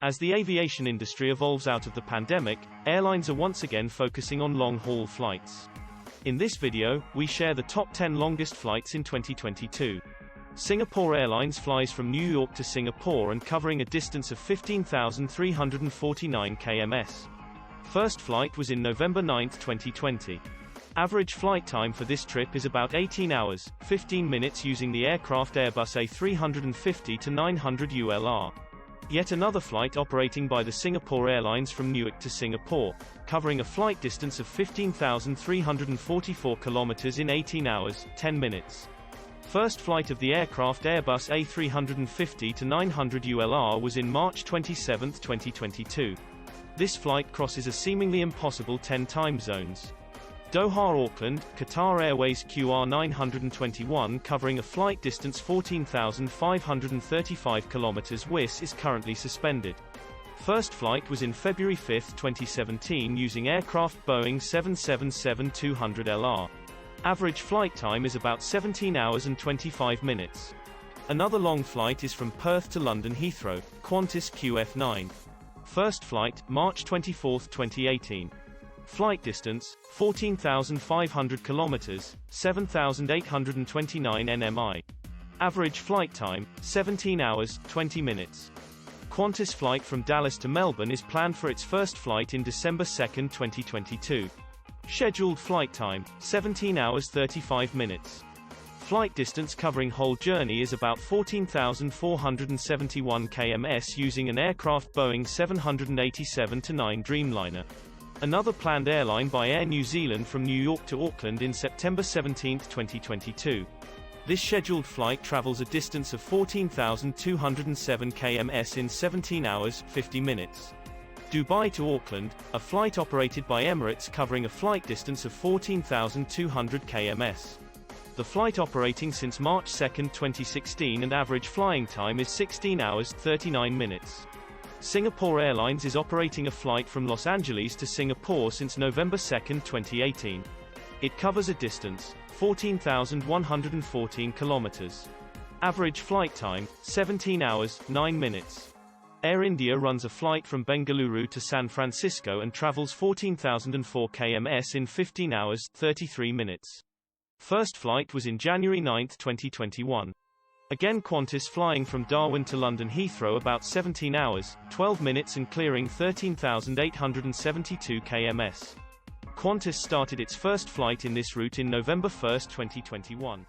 As the aviation industry evolves out of the pandemic, airlines are once again focusing on long-haul flights. In this video, we share the top 10 longest flights in 2022. Singapore Airlines flies from New York to Singapore and covering a distance of 15,349 km. First flight was in November 9, 2020. Average flight time for this trip is about 18 hours, 15 minutes using the aircraft Airbus A350-900 ULR. Yet another flight operating by the Singapore Airlines from Newark to Singapore, covering a flight distance of 15,344 km in 18 hours, 10 minutes. First flight of the aircraft Airbus A350-900 ULR was in March 27, 2022. This flight crosses a seemingly impossible 10 time zones. Doha-Auckland, Qatar Airways QR921 covering a flight distance 14,535 km WIS is currently suspended. First flight was in February 5, 2017 using aircraft Boeing 777-200LR. Average flight time is about 17 hours and 25 minutes. Another long flight is from Perth to London Heathrow, Qantas QF9. First flight, March 24, 2018. Flight distance, 14,500 km, 7,829 nmi. Average flight time, 17 hours, 20 minutes. Qantas flight from Dallas to Melbourne is planned for its first flight in December 2, 2022. Scheduled flight time, 17 hours 35 minutes. Flight distance covering whole journey is about 14,471 km using an aircraft Boeing 787-9 Dreamliner. Another planned airline by Air New Zealand from New York to Auckland in September 17, 2022. This scheduled flight travels a distance of 14,207 km in 17 hours, 50 minutes. Dubai to Auckland, a flight operated by Emirates covering a flight distance of 14,200 km. The flight operating since March 2, 2016 and average flying time is 16 hours, 39 minutes. Singapore Airlines is operating a flight from Los Angeles to Singapore since November 2, 2018. It covers a distance, 14,114 km. Average flight time, 17 hours, 9 minutes. Air India runs a flight from Bengaluru to San Francisco and travels 14,004 km in 15 hours, 33 minutes. First flight was in January 9, 2021. Again Qantas flying from Darwin to London Heathrow about 17 hours, 12 minutes and clearing 13,872 km. Qantas started its first flight in this route in November 1, 2021.